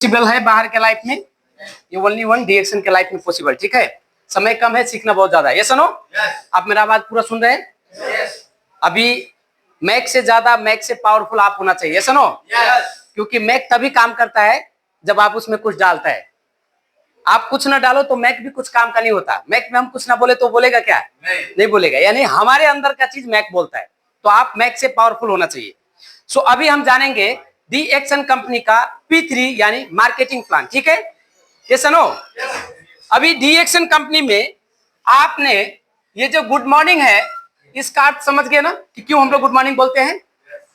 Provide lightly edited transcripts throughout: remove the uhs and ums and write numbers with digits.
Possible है बाहर के लाइफ में, ये ओनली वन डीएक्शन के लाइफ में पॉसिबल। ठीक है, समय कम है, सीखना बहुत ज्यादा है। ये सुनो, आप मेरा आवाज पूरा सुन रहे हैं? अभी मैक से ज्यादा, मैक से पावरफुल आप होना चाहिए। सुनो, क्योंकि मैक तभी काम करता है जब आप उसमें कुछ डालता है। आप कुछ ना डालो तो मैक भी कुछ काम का नहीं होता। मैक में हम कुछ ना बोले तो बोलेगा क्या? नहीं बोलेगा। यानी हमारे अंदर का चीज मैक बोलता है, तो आप मैक से पावरफुल होना चाहिए। सो अभी हम जानेंगे डी एक्शन कंपनी का P3 यानी मार्केटिंग प्लान। ठीक है, ये सुनो। अभी डी एक्शन कंपनी में आपने ये जो गुड मॉर्निंग है, इसका अर्थ समझ गए ना कि क्यों हम लोग गुड मॉर्निंग बोलते हैं।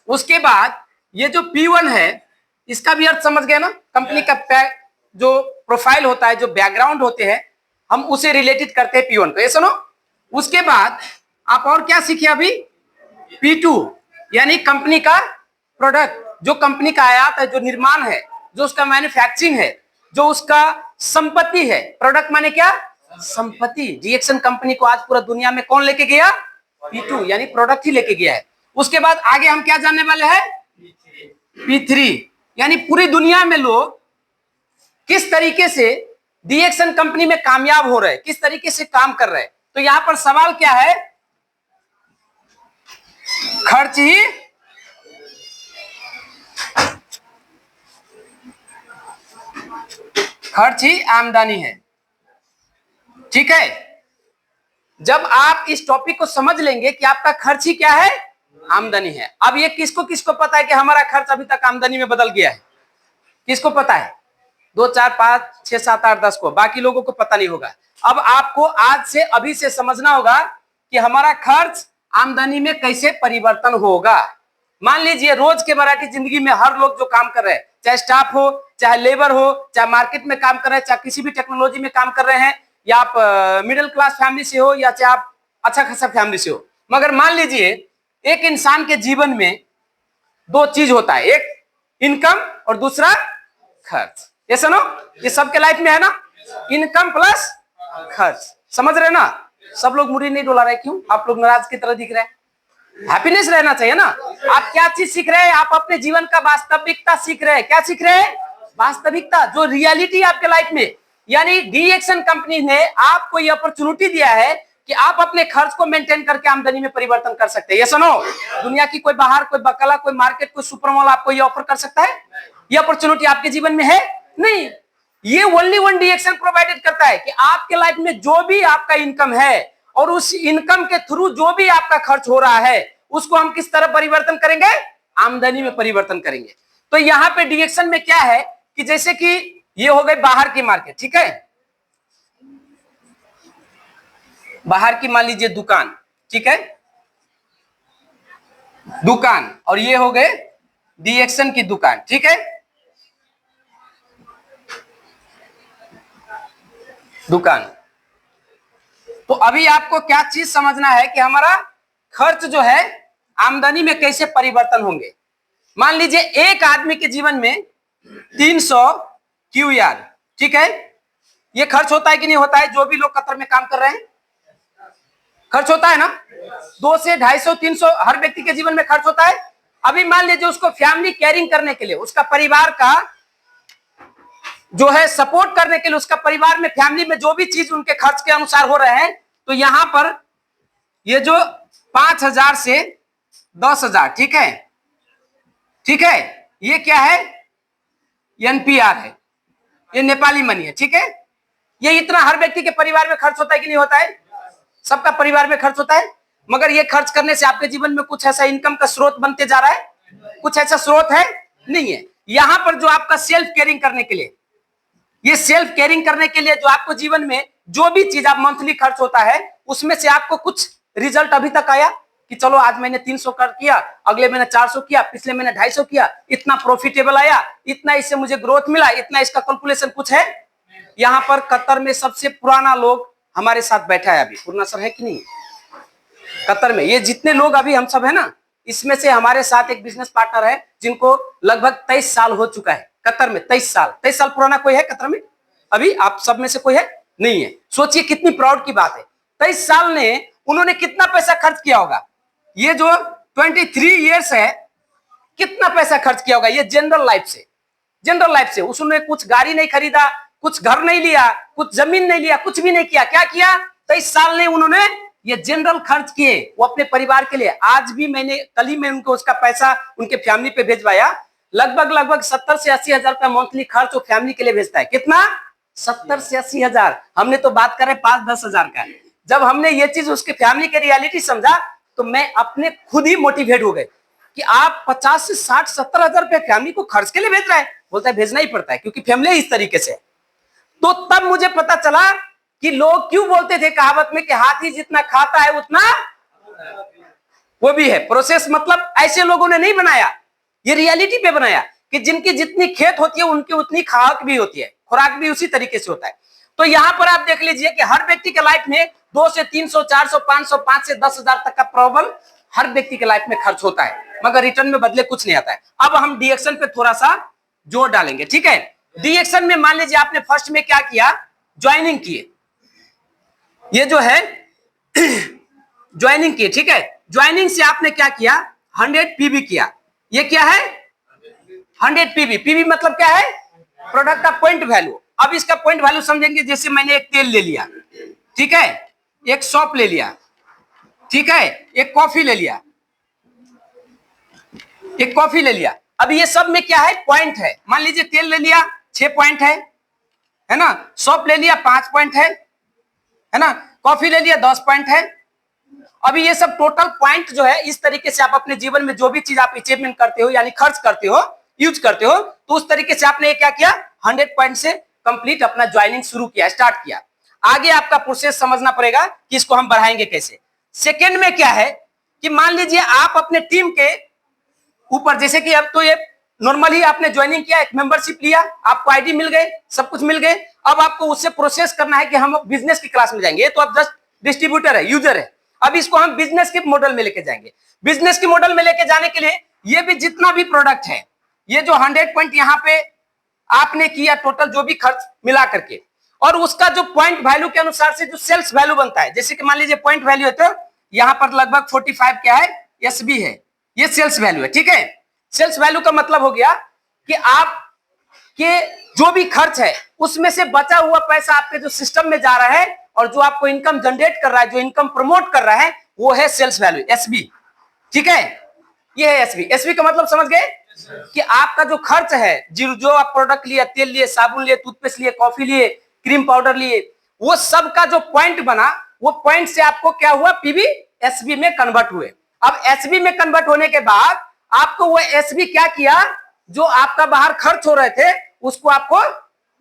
उसके बाद ये जो P1 है, इसका भी अर्थ समझ गए ना। कंपनी का जो प्रोफाइल होता है, जो बैकग्राउंड होते हैं, हम उसे रिलेटेड करते हैं P1 को। ये सुनो। उसके बाद आप और क्या सीखे अभी? P2 यानी कंपनी का प्रोडक्ट, जो कंपनी का आयात है, जो निर्माण है, जो उसका मैन्युफैक्चरिंग है, जो उसका संपत्ति है। प्रोडक्ट माने क्या? संपत्ति। डीएक्शन कंपनी को आज पूरा दुनिया में कौन लेके गया? P2 यानी प्रोडक्ट ही लेके गया है। उसके बाद आगे हम क्या जानने वाले हैं? P3 यानी पूरी दुनिया में लोग किस तरीके से डीएक्शन कंपनी में कामयाब हो रहे हैं, किस तरीके से काम कर रहे हैं। तो यहां पर सवाल क्या है? खर्च ही आमदनी है। ठीक है, जब आप इस टॉपिक को समझ लेंगे कि आपका खर्च ही क्या है? आमदनी है। अब ये किसको किसको पता है कि हमारा खर्च अभी तक आमदनी में बदल गया है? किसको पता है? 2 4 5 6 7 8 10 को, बाकी लोगों को पता नहीं होगा। अब आपको आज से अभी से समझना होगा कि हमारा खर्च आमदनी में कैसे परिवर्तन होगा। मान लीजिए रोज के मराठी जिंदगी में हर लोग जो काम कर रहे हैं, चाहे स्टाफ हो, चाहे लेबर हो, चाहे मार्केट में काम कर रहे हैं, चाहे किसी भी टेक्नोलॉजी में काम कर रहे हैं, या आप मिडिल क्लास फैमिली से हो या चाहे आप अच्छा खासा फैमिली से हो, मगर मान लीजिए एक इंसान के जीवन में 2 चीज होता है, एक इनकम और दूसरा खर्च। ये सुनो, ये सबके लाइफ में है ना, इनकम प्लस खर्च। समझ रहे ना? सब लोग मुड़ी नहीं डोला रहे, क्यों? आप लोग नाराज की तरह दिख रहे हैं। हैप्पीनेस रहना चाहिए ना। आप क्या चीज सीख रहे हैं? आप अपने जीवन का वास्तविकता सीख रहे हैं। क्या सीख रहे हैं? वास्तविकता, जो रियलिटी आपके लाइफ में। यानी डी एक्शन कंपनी ने आपको ये अपॉर्चुनिटी दिया है कि आप अपने खर्च को मेंटेन करके आमदनी में परिवर्तन कर सकते हैं। ये सुनो, दुनिया की कोई बाहर, कोई बकला, कोई मार्केट, कोई सुपर मॉल आपको ये ऑफर कर सकता है? ये अपॉर्चुनिटी आपके जीवन में है? नहीं। ये only one D action provided करता है कि आपके लाइफ में जो भी आपका इनकम है और उस इनकम के थ्रू जो भी आपका खर्च हो रहा है, उसको हम किस तरह परिवर्तन करेंगे? आमदनी में परिवर्तन करेंगे। तो यहां पे डीएक्शन में क्या है कि जैसे कि ये हो गई बाहर की मार्केट। ठीक है, बाहर की मान लीजिए दुकान। ठीक है, दुकान, और ये हो गए डीएक्शन की दुकान। ठीक है, दुकान। तो अभी आपको क्या चीज समझना है कि हमारा खर्च जो है आमदनी में कैसे परिवर्तन होंगे। मान लीजिए एक आदमी के जीवन में 300 QR। ठीक है, ये खर्च होता है कि नहीं होता है? जो भी लोग कतर में काम कर रहे हैं, खर्च होता है ना। 2 से 250 300 हर व्यक्ति के जीवन में खर्च होता है। अभी मान लीजिए उसको फैमिली केयरिंग करने के लिए, उसका परिवार का जो है सपोर्ट करने के लिए, उसका परिवार में, फैमिली में जो भी चीज उनके खर्च के अनुसार हो रहे हैं, तो यहां पर ये जो 5,000 से 10,000, ठीक है, ठीक है, ये क्या है? NPR है, ये नेपाली मनी है। ठीक है, ये इतना हर व्यक्ति के परिवार में खर्च होता है कि नहीं होता है? सबका परिवार में खर्च होता है। मगर ये खर्च करने से आपके जीवन में कुछ ऐसा इनकम का स्रोत बनते जा रहा है? कुछ ऐसा स्रोत है? नहीं है। यहां पर जो आपका सेल्फ केयरिंग करने के लिए, ये सेल्फ केयरिंग करने के लिए जो आपको जीवन में जो भी चीज आप मंथली खर्च होता है, उसमें से आपको कुछ रिजल्ट अभी तक आया कि चलो आज मैंने 300 कर किया, अगले महीने 400 किया, पिछले महीने 250 किया, इतना प्रॉफिटेबल आया, इतना इससे मुझे ग्रोथ मिला, इतना इसका कैलकुलेशन कुछ है? यहां पर कतर में सबसे पुराना लोग हमारे साथ बैठा है अभी। पूर्णा सर है कि नहीं कतर में? ये जितने लोग अभी हम सब है ना, इसमें से हमारे साथ एक बिजनेस पार्टनर है जिनको लगभग 23 साल हो चुका है कतर में। 23 साल पुराना कोई है कतर में? अभी आप सब में से कोई है? नहीं है। सोचिए कितनी प्राउड की बात है। 23 साल ने उन्होंने कितना पैसा खर्च किया होगा? ये जो 23 इयर्स है, कितना पैसा खर्च किया होगा ये जनरल लाइफ से? जनरल लाइफ से। उसने कुछ गाड़ी नहीं खरीदा, कुछ घर नहीं लिया, कुछ जमीन नहीं लिया, कुछ भी नहीं किया। क्या किया? 23 साल ने उन्होंने ये जनरल खर्च किए वो अपने परिवार के लिए। आज भी मैंने कल ही मैं उनको उसका पैसा उनके फैमिली पे भेजवाया। लगभग 70 से 80 हजार का मंथली खर्च वो फैमिली के लिए भेजता है। कितना? 70 से 80 हजार। हमने तो बात करें 5-10 हजार का। जब हमने ये चीज उसके फैमिली के रियलिटी समझा तो मैं अपने खुद ही मोटिवेट हो गए कि आप 50 से 60-70 हजार रुपए फैमिली को खर्च के लिए भेज रहा है। बोलता है भेजना ही पड़ता है क्योंकि फैमिली इस तरीके से। तो तब मुझे पता चला कि लोग क्यों बोलते थे कहावत में कि हाथी जितना खाता है उतना वो भी है। प्रोसेस मतलब ऐसे लोगों ने नहीं बनाया, ये रियलिटी पे बनाया कि जिनकी जितनी खेत होती है उनकी उतनी खाक भी होती है, खुराक भी उसी तरीके से होता है। तो यहां पर आप देख लीजिए कि हर व्यक्ति के लाइफ में 2 से 300, 400, 500, 5 से 10 हजार तक का प्रॉब्लम हर व्यक्ति के लाइफ में खर्च होता है, मगर रिटर्न में बदले कुछ नहीं आता है। अब हम डी एक्शन पे थोड़ा सा जोर डालेंगे, ठीक है। डी एक्शन में मान लीजिए आपने फर्स्ट में क्या किया? ज्वाइनिंग किए। ये जो है ज्वाइनिंग किए, ठीक है। ज्वाइनिंग से आपने क्या किया? 100 पीवी किया। ये क्या है? 100 पीवी। पीवी मतलब क्या है? प्रोडक्ट का पॉइंट वैल्यू। अब इसका पॉइंट वैल्यू समझेंगे। जैसे मैंने एक तेल ले लिया, ठीक है, एक सॉप ले लिया, ठीक है, एक कॉफी ले लिया, एक कॉफी ले लिया। अब ये सब में क्या है? पॉइंट है। मान लीजिए तेल ले लिया 6 पॉइंट है ना, सॉप ले लिया 5 पॉइंट है ना, कॉफी ले लिया 10 पॉइंट है। अभी ये सब टोटल पॉइंट जो है, इस तरीके से आप अपने जीवन में जो भी चीज आप अचीवमेंट करते हो यानी खर्च करते हो, यूज करते हो, तो उस तरीके से आपने क्या किया? 100 पॉइंट से कंप्लीट अपना ज्वाइनिंग शुरू किया, स्टार्ट किया। आगे आपका प्रोसेस समझना पड़ेगा कि इसको हम बढ़ाएंगे कैसे। सेकेंड में क्या है कि मान लीजिए आप अपने टीम के ऊपर, जैसे कि अब तो ये नॉर्मली आपने ज्वाइनिंग किया, एक मेंबरशिप लिया, आपको आईडी मिल गए, सब कुछ मिल गए। अब आपको उससे प्रोसेस करना है कि हम बिजनेस की क्लास में जाएंगे। तो आप जस्ट डिस्ट्रीब्यूटर है, यूजर है। अब इसको हम बिजनेस के मॉडल में लेके जाएंगे। बिजनेस के मॉडल में लेके जाने के लिए ये भी जितना भी प्रोडक्ट है, ये जो 100 पॉइंट यहाँ पे आपने किया टोटल जो भी खर्च मिला करके, और उसका जो पॉइंट वैल्यू के अनुसार से जो सेल्स वैल्यू बनता है, जैसे कि मान लीजिए पॉइंट वैल्यू है तो यहाँ पर लगभग 45 क्या है? एसबी है। ये सेल्स वैल्यू है, ठीक है। सेल्स वैल्यू का मतलब हो गया कि आप के जो भी खर्च है उसमें से बचा हुआ पैसा आपके जो सिस्टम में जा रहा है और जो आपको इनकम जनरेट कर रहा है, जो इनकम प्रमोट कर रहा है, वो है सेल्स वैल्यू, एसबी, ठीक है। ये है एसबी। एसबी का मतलब समझ गए कि आपका जो खर्च है, जो आप प्रोडक्ट लिए, तेल लिए, साबुन लिए, टूथपेस्ट लिए, कॉफी लिए, क्रीम पाउडर लिए, वो सब का जो पॉइंट बना, वो पॉइंट से आपको क्या हुआ? पीवी एसबी में कन्वर्ट हुए। अब एसबी में कन्वर्ट होने के बाद आपको वो एसबी क्या किया? जो आपका बाहर खर्च हो रहे थे उसको आपको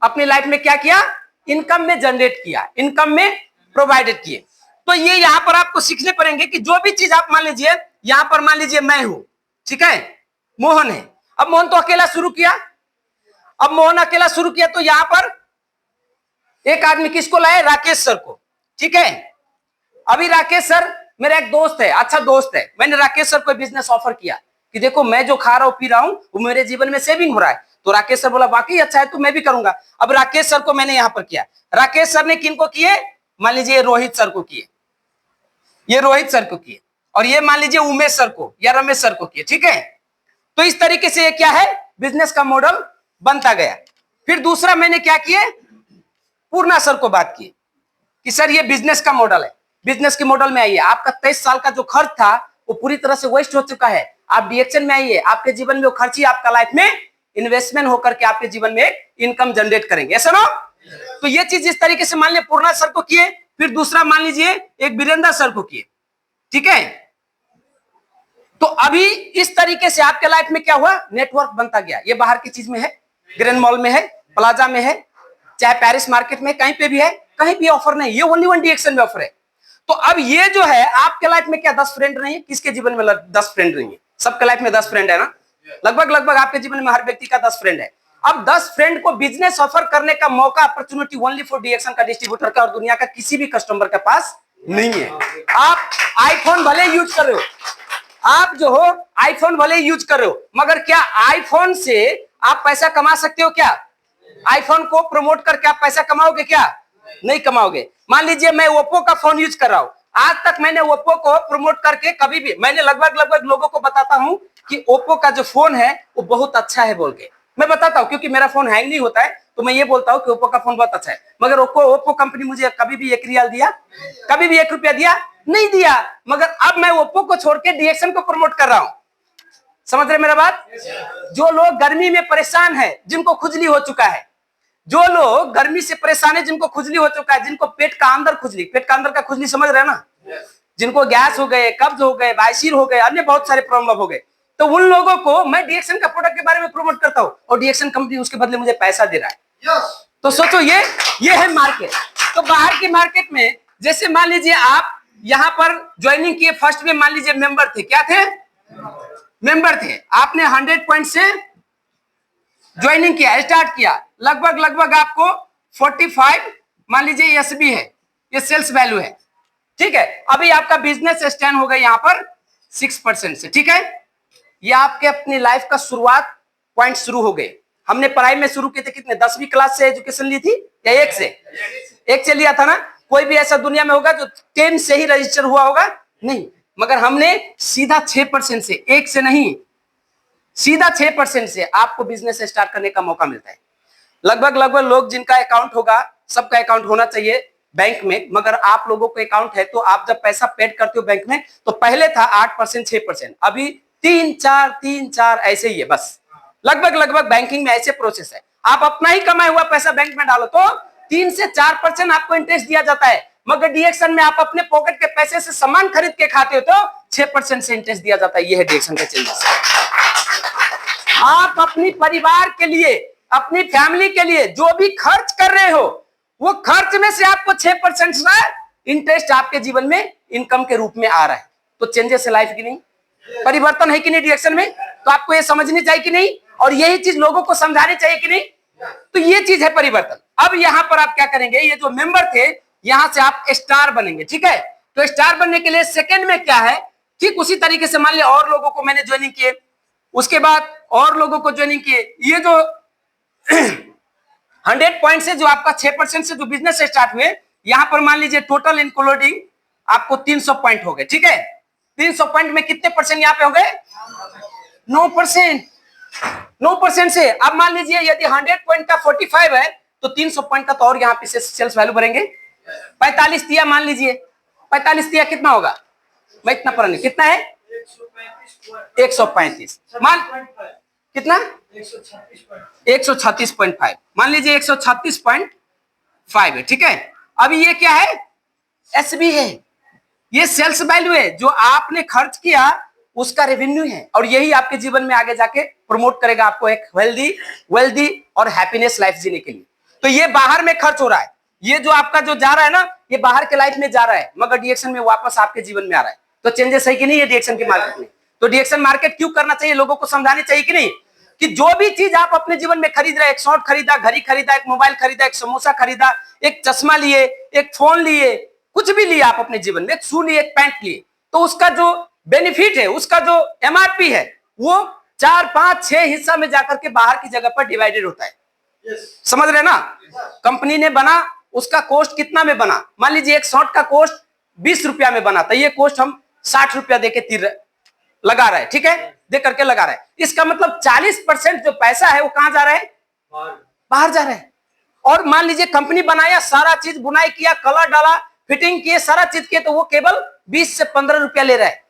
अपनी लाइफ में क्या किया? इनकम में जनरेट किया, इनकम में प्रोवाइडेड किए। तो ये यहां पर आपको सीखने पड़ेंगे कि जो भी चीज आप मान लीजिए, यहां पर मान लीजिए मैं हूं, ठीक है, मोहन है। अब मोहन तो अकेला शुरू किया। अब मोहन अकेला शुरू किया तो यहां पर एक आदमी किसको लाए? राकेश सर को, ठीक है। अभी राकेश सर मेरा एक दोस्त है, अच्छा दोस्त है। मैंने राकेश सर को बिजनेस ऑफर किया कि देखो मैं जो खा रहा हूं पी रहा हूं वो मेरे जीवन में सेविंग हो रहा है। तो राकेश सर बोला वाकई अच्छा है तो मैं भी करूंगा। अब राकेश सर को मैंने यहां पर किया। राकेश सर ने किनको किए? मान लीजिए रोहित सर को किए, ये रोहित सर को किए, और ये मान लीजिए उमेश सर को या रमेश सर को किए, ठीक है। तो इस तरीके से ये क्या है? बिजनेस का मॉडल बनता गया। फिर दूसरा मैंने क्या किए? पूर्णा सर को बात की कि सर ये बिजनेस का मॉडल है, बिजनेस के मॉडल में आइए। आपका 23 साल का जो खर्च था वो पूरी तरह से वेस्ट हो चुका है। आप डीएक्शन में आइए, आपके जीवन में वो खर्च ही आपका लाइफ में इन्वेस्टमेंट होकर के आपके जीवन में इनकम जनरेट करेंगे, ऐसा ना। तो ये चीज इस तरीके से मान लीजिए पूर्णा सर को किए। फिर दूसरा मान लीजिए एक वीरेंद्र सर को किए, ठीक है। तो अभी इस तरीके से आपके लाइफ में क्या हुआ? नेटवर्क बनता गया। ये बाहर की चीज में है, ग्रैंड मॉल में है, प्लाजा में है, चाहे पेरिस मार्केट में, कहीं पे भी है, कहीं भी ऑफर नहीं, ये ओनली वन डीएक्शन में ऑफर है। तो अब ये जो है आपके लाइफ में क्या 10 फ्रेंड नहीं है? किसके जीवन में 10 फ्रेंड नहीं है? सबके लाइफ में 10 फ्रेंड है ना। लगभग आपके जीवन में हर व्यक्ति का 10 फ्रेंड है। अब 10 फ्रेंड को बिजनेस ऑफर करने का मौका, अपॉर्चुनिटी ओनली फॉर डीएक्शन का डिस्ट्रीब्यूटर का और दुनिया का किसी भी कस्टमर के पास नहीं है। आप आईफोन भले यूज कर रहे हो, आप जो हो आईफोन भले यूज कर रहे हो, मगर क्या आईफोन से आप पैसा कमा सकते हो? क्या आईफोन को प्रमोट करके आप पैसा कमाओगे? क्या नहीं कमाओगे। मान लीजिए मैं ओप्पो का फोन यूज कर रहा हूं, आज तक मैंने ओप्पो को प्रमोट करके कभी भी, मैंने लगभग लोगों को बताता हूं कि ओप्पो का जो फोन है वो बहुत अच्छा है बोल के, मैं बताता हूं, क्योंकि मेरा फोन हैंग नहीं होता है तो मैं ये बोलता हूं कि ओप्पो का फोन बहुत अच्छा है, मगर ओप्पो कंपनी मुझे कभी भी 1 रियाल दिया, कभी भी 1 रुपया दिया नहीं दिया। मगर अब मैं ओप्पो को छोड़ के डीएक्सन को प्रमोट कर रहा हूं। समझ रहे मेरा बात? जो लोग गर्मी में परेशान है, जिनको खुजली हो चुका है, जो लोग गर्मी से परेशान है, जिनको खुजली हो चुका है, जिनको पेट का अंदर खुजली, पेट का अंदर का खुजली समझ रहे हैं ना, जिनको गैस हो गए, कब्ज हो गए, बायसीर हो गए, अन्य बहुत सारे प्रॉब्लम हो गए, तो उन लोगों को मैं डीएक्सन का प्रोडक्ट के बारे में प्रमोट करता हूं और डीएक्सन कंपनी उसके बदले मुझे पैसा दे रहा है। तो सोचो ये है मार्केट। तो बाहर की मार्केट में जैसे मान लीजिए आप यहां पर ज्वाइनिंग किए, फर्स्ट में मान लीजिए मेंबर थे, क्या थे? मेंबर थे। आपने 100 पॉइंट से ज्वाइनिंग किया, स्टार्ट किया, लगभग आपको 45 मान लीजिए एसबी है, ये सेल्स वैल्यू है, ठीक है। अभी आपका बिजनेस स्टैंड हो गया यहां पर 6% से, ठीक है। ये आपके अपनी लाइफ का शुरुआत पॉइंट शुरू हो गए। हमने पढ़ाई में शुरू किए थे कितने, 10वीं क्लास से एजुकेशन ली थी या 1 से लिया था ना? कोई भी ऐसा दुनिया में होगा जो 10 से ही रजिस्टर हुआ होगा? नहीं, मगर हमने सीधा 6% से, 1 से नहीं, सीधा 6% से आपको बिजनेस स्टार्ट करने का मौका मिलता है। लगभग लोग जिनका अकाउंट होगा, सबका अकाउंट होना चाहिए बैंक में, मगर आप लोगों को अकाउंट है तो आप जब पैसा पेड करते हो बैंक में तो पहले था 8% 6%, अभी 3-4 ऐसे ही है बस। लगभग बैंकिंग में ऐसे प्रोसेस है। आप अपना ही कमाया हुआ पैसा बैंक में डालो तो 3 से 4% आपको इंटरेस्ट दिया जाता है, मगर डीएक्सन में आप अपने पॉकेट के पैसे से सामान खरीद के खाते हो तो 6% से इंटरेस्ट दिया जाता है। यह है डीएक्सन का चेंजेस। आप अपनी परिवार के लिए, अपनी फैमिली के लिए जो भी खर्च कर रहे हो, वो खर्च में से आपको 6% का इंटरेस्ट आपके जीवन में इनकम के रूप में आ रहा है। तो चेंजेस है लाइफ की नहीं, परिवर्तन है कि नहीं डीएक्सन में? तो आपको ये समझनी चाहिए कि नहीं, और यही चीज लोगों को समझानी चाहिए कि नहीं? तो ये चीज है परिवर्तन। अब यहां पर आप क्या करेंगे, ये जो मेंबर थे यहां से आप स्टार बनेंगे, ठीक है। तो स्टार बनने के लिए सेकंड में क्या है, ठीक उसी तरीके से मान लिया और लोगों को मैंने ज्वाइनिंग किए, उसके बाद और लोगों को ज्वाइनिंग किए, ये जो 100 पॉइंट से जो आपका 6% से जो बिजनेस स्टार्ट हुए, यहां पर मान लीजिए टोटल इंक्लूडिंग आपको 300 पॉइंट हो गए, ठीक है। 300 पॉइंट में कितने परसेंट यहां पे हो गए? 9%। 9% से अब मान लीजिए यदि 100 पॉइंट का 45 है तो 300 पॉइंट का तो और यहां पे सेल्स वैल्यू बढ़ेंगे। 45 दिया, मान लीजिए 45 दिया, कितना होगा? मैं इतना पढ़ा नहीं, कितना है? 135 मान, कितना? 136.5 मान लीजिए 136.5 है, ठीक है। अभी ये क्या है? एसबी है, ये सेल्स वैल्यू है, जो आपने खर्च किया उसका रेवेन्यू है, और यही आपके जीवन में आगे जाके प्रमोट करेगा आपको एक वेल्दी और हैप्पीनेस लाइफ जीने के लिए। तो ये बाहर में खर्च हो रहा है, ये जो आपका जो जा रहा है ना, ये बाहर के लाइफ में जा रहा है, मगर डीएक्सन में वापस आपके जीवन में आ रहा है। तो चेंजेस है कि नहीं है डीएक्सन की मार्केट में? तो डीएक्सन मार्केट क्यों करना चाहिए, लोगों को समझानी चाहिए कि नहीं, कि जो भी चीज आप अपने जीवन में खरीद रहे, एक शॉर्ट खरीदा, घड़ी खरीदा, एक मोबाइल खरीदा, एक समोसा खरीदा, एक चश्मा लिए, एक फोन लिए, कुछ भी लिए आप अपने जीवन में, एक शू लिए, एक पैंट लिए, तो उसका जो बेनिफिट है, उसका जो एमआरपी है, वो 4, 5, 6 हिस्सा में जाकर के बाहर की जगह पर डिवाइडेड होता है। समझ रहे ना? कंपनी ने बना, उसका कॉस्ट कितना में बना? मान लीजिए एक शॉर्ट का कॉस्ट 20 रुपया में बना, तो ये कॉस्ट हम 60 रुपया देके तीर लगा रहे हैं, ठीक है, दे करके लगा रहे हैं। इसका मतलब 40% जो पैसा है वो कहां जा रहा है? बाहर जा रहा है। और मान लीजिए कंपनी बनाया, सारा चीज बुनाई किया, कलर डाला, फिटिंग किए, सारा चीज किए, तो वो केवल 20 से 15 रुपया ले रहा है,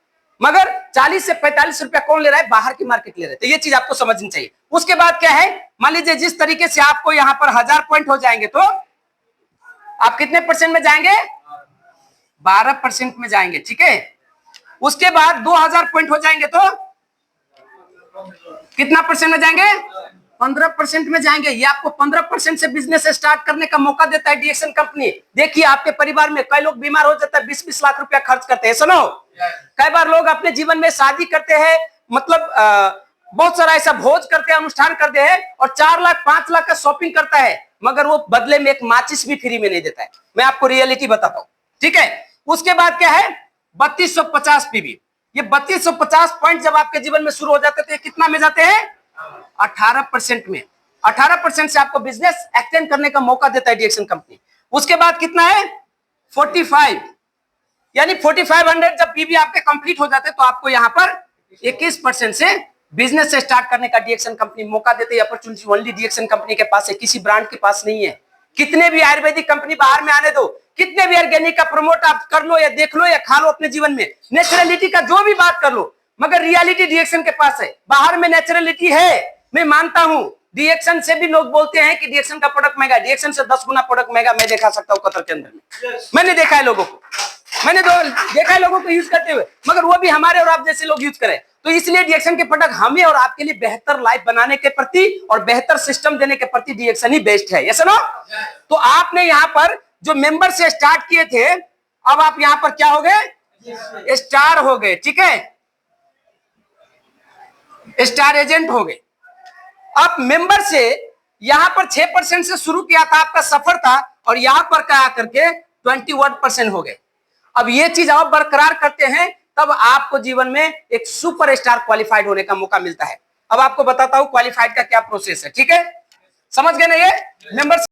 मगर 40 से 45 रुपया कौन ले रहा है? बाहर की मार्केट ले रहा है। तो ये चीज आपको समझनी चाहिए। उसके बाद क्या है, मान लीजिए जिस तरीके से आपको यहां पर 1000 पॉइंट हो जाएंगे तो आप कितने परसेंट में जाएंगे? 12% में जाएंगे, ठीक है। उसके बाद 2000 पॉइंट हो जाएंगे तो कितना परसेंट में जाएंगे? 15% में जाएंगे। ये आपको 15% से बिजनेस स्टार्ट करने का मौका देता है डीएक्सन कंपनी। देखिए आपके परिवार में कई लोग बीमार हो जाता है, 20-20 लाख रुपया खर्च करते हैं। सुनो, कई बार लोग अपने जीवन में शादी करते हैं, मतलब बहुत सारा ऐसा भोज करते हैं, अनुष्ठान करते हैं, और 4 लाख 5 लाख का शॉपिंग करता है, मगर वो बदले में एक माचिस भी फ्री में नहीं देता है। मैं आपको रियलिटी बताता हूं, ठीक है। उसके बाद क्या है? 3250 पीवी। ये 3250 पॉइंट जब आपके जीवन में शुरू हो जाते हैं तो ये कितना में जाते हैं? 18% में। 18% से आपको बिजनेस एक्सटेंड करने का मौका देता है डीएक्सन कंपनी। उसके बाद कितना है? 45, यानी 4500 जब पीवी आपके कंप्लीट हो जाते हैं तो आपको यहां पर 21% से बिजनेस से स्टार्ट करने का डीएक्शन कंपनी मौका देते हैं, अपॉर्चुनिटी ओनली डीएक्शन कंपनी के पास है, किसी ब्रांड के पास नहीं है। कितने भी आयुर्वेदिक कंपनी बाहर में आने दो, कितने भी ऑर्गेनिक का प्रमोट आप कर लो या देख लो या खा लो अपने जीवन में, नेचुरलिटी का जो भी बात कर लो, मगर रियलिटी डीएक्शन के पास है। बाहर में नेचुरलिटी है, मैं मानता हूं। डीएक्शन से भी लोग बोलते हैं कि डीएक्शन का प्रोडक्ट महंगा, डीएक्शन से 10 गुना प्रोडक्ट महंगा मैं दिखा सकता हूं कतर के अंदर में। मैंने देखा है लोगों को, देखा है लोगों को यूज करते हुए, मगर वो भी हमारे और आप जैसे लोग यूज करें। तो इसलिए डीएक्शन के प्रोडक्ट हमें और आपके लिए बेहतर लाइफ बनाने के प्रति और बेहतर सिस्टम देने के प्रति डीएक्शन ही बेस्ट है। Yes no? तो आपने यहाँ पर जो मेंबर से स्टार्ट किए थे, अब आप यहाँ पर क्या हो गए? स्टार हो गए। ठीक है, स्टार एजेंट हो गए। अब मेंबर से यहां पर 6% से शुरू किया था, आपका सफर था, और यहां पर क्या करके 21% हो गए। अब ये चीज आप बरकरार करते हैं, तब आपको जीवन में एक सुपरस्टार क्वालिफाइड होने का मौका मिलता है। अब आपको बताता हूं क्वालिफाइड का क्या प्रोसेस है। ठीक है, समझ गए ना? ये मेंबर